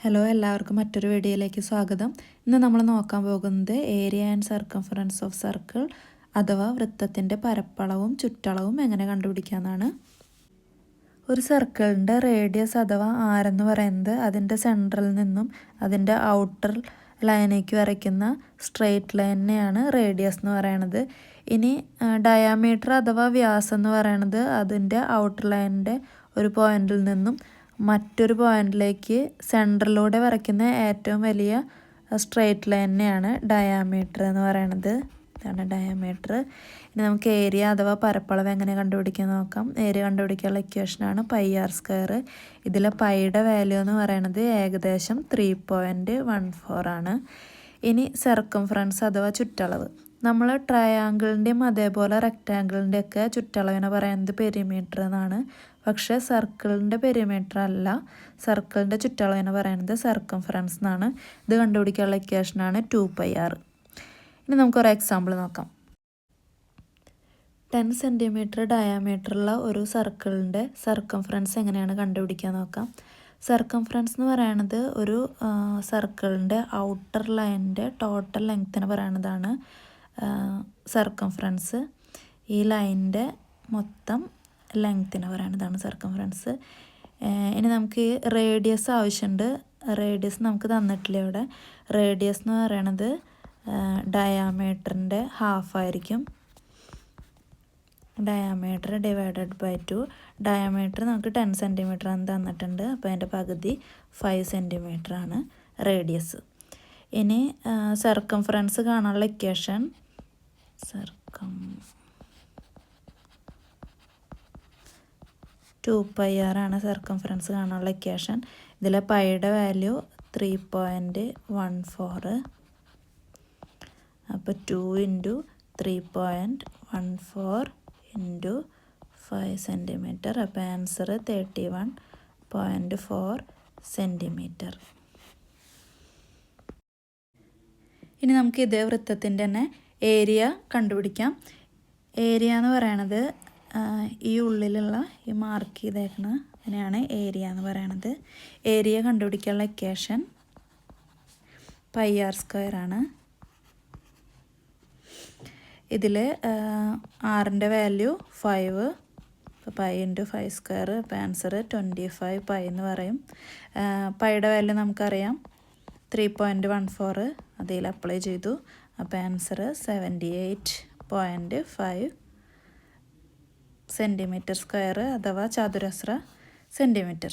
Hello, എല്ലാവർക്കും മറ്റൊരു വീഡിയോയിലേക്ക് സ്വാഗതം. ഇന്ന് നമ്മൾ നോക്കാൻ പോകുന്നത് area and circumference of circle അഥവാ വൃത്തത്തിൻ്റെ പരപ്പളവും ചുറ്റളവും എങ്ങനെ കണ്ടുപിടിക്കാമെന്നാണ്. ഒരു സർക്കിളിൻ്റെ റേഡിയസ് അഥവാ ആരെന്ന് പറയുന്നത് അതിൻ്റെ സെൻട്രൽ നിന്നും അതിൻ്റെ ഔട്ടർ ലൈനേക്ക് വരയ്ക്കുന്ന സ്ട്രെയിറ്റ് ലൈനെയാണ് റേഡിയസ് എന്ന് പറയുന്നത്. ഇനി ഡയാമീറ്റർ അഥവാ വ്യാസം എന്ന് പറയുന്നത് അതിൻ്റെ ഔട്ടർ ലൈനിൻ്റെ ഒരു പോയിന്റിൽ നിന്നും മറ്റൊരു പോയിന്റിലേക്ക് സെൻറ്ററിലൂടെ വരയ്ക്കുന്ന ഏറ്റവും വലിയ സ്ട്രെയിറ്റ് ലൈനെയാണ് ഡയാമീറ്റർ എന്ന് പറയുന്നത്. ഇതാണ് ഡയാമീറ്റർ. ഇനി നമുക്ക് ഏരിയ അഥവാ പരപ്പളവ് എങ്ങനെ കണ്ടുപിടിക്കാൻ നോക്കാം. ഏരിയ കണ്ടുപിടിക്കാനുള്ള ഇക്വേഷനാണ് πr². ഇതിലെ പൈയുടെ വാല്യൂ എന്ന് പറയുന്നത് ഏകദേശം 3.14 ആണ്. ഇനി സർക്കംഫറൻസ് അഥവാ ചുറ്റളവ്. നമ്മൾ ട്രയാങ്കിളിൻ്റെയും അതേപോലെ റെക്റ്റാങ്കിളിൻ്റെയൊക്കെ ചുറ്റളവിനെ പറയുന്നത് പെരിമീറ്റർ എന്നാണ്. പക്ഷേ സർക്കിളിൻ്റെ പെരിമീറ്റർ അല്ല, സർക്കിളിൻ്റെ ചുറ്റളവിനെ പറയുന്നത് സർക്കംഫറൻസ് എന്നാണ്. ഇത് കണ്ടുപിടിക്കാനുള്ള ഇക്വേഷനാണ് 2πr. ഇനി നമുക്കൊരു എക്സാമ്പിൾ നോക്കാം. 10 സെൻറ്റിമീറ്റർ ഡയാമീറ്ററുള്ള ഒരു സർക്കിളിൻ്റെ സർക്കംഫറൻസ് എങ്ങനെയാണ് കണ്ടുപിടിക്കാൻ നോക്കാം. സർക്കംഫറൻസ് എന്ന് പറയുന്നത് ഒരു സർക്കിളിൻ്റെ ഔട്ടർ ലൈനിൻ്റെ ടോട്ടൽ ലെങ്ത്തിന് പറയുന്നതാണ് സർക്കംഫറൻസ്. ഈ ലൈനിൻ്റെ മൊത്തം ലെങ്ത്തിന് പറയുന്നതാണ് സർക്കംഫറൻസ്. ഇനി നമുക്ക് റേഡിയസ് ആവശ്യമുണ്ട്. റേഡിയസ് നമുക്ക് തന്നിട്ടില്ല ഇവിടെ. റേഡിയസ് എന്ന് പറയണത് ഡയാമീറ്ററിൻ്റെ ഹാഫായിരിക്കും. Diameter divided by 2. ഡയാമീറ്റർ നമുക്ക് 10 സെൻറ്റിമീറ്റർ ആണ് തന്നിട്ടുണ്ട്. അപ്പോൾ അതിൻ്റെ പകുതി 5 സെൻറ്റിമീറ്റർ ആണ് റേഡിയസ്. ഇനി സർക്കംഫറൻസ് കാണാനുള്ള ഇക്വേഷൻ 2πr ആണ് സർക്കംഫറൻസ് കാണാനുള്ള ഇക്വേഷൻ. ഇതിലെ പൈയുടെ വാല്യൂ 3.14. അപ്പോൾ 2 × 3.14 × 5 സെൻറ്റിമീറ്റർ. അപ്പോൾ ആൻസർ 31.4 സെൻറ്റിമീറ്റർ. ഇനി നമുക്ക് ഇതേ വൃത്തത്തിൻ്റെ തന്നെ ഏരിയ കണ്ടുപിടിക്കാം. ഏരിയ എന്ന് പറയണത് ഈ ഉള്ളിലുള്ള ഈ മാർക്ക് ചെയ്തേക്കണ അതിനെയാണ് ഏരിയ എന്ന് പറയണത്. ഏരിയ കണ്ടുപിടിക്കാനുള്ള ഇക്വേഷൻ πr² ആണ്. ഇതിൽ ആറിൻ്റെ വാല്യൂ 5. അപ്പോൾ π × 5². അപ്പോൾ ആൻസർ 25π എന്ന് പറയും. പൈയുടെ വാല്യൂ നമുക്കറിയാം 3.14. അതിൽ അപ്ലൈ ചെയ്തു. അപ്പോൾ ആൻസർ 78.5 സെൻറ്റിമീറ്റർ സ്ക്വയർ അഥവാ ചതുരശ്ര സെൻറ്റിമീറ്റർ.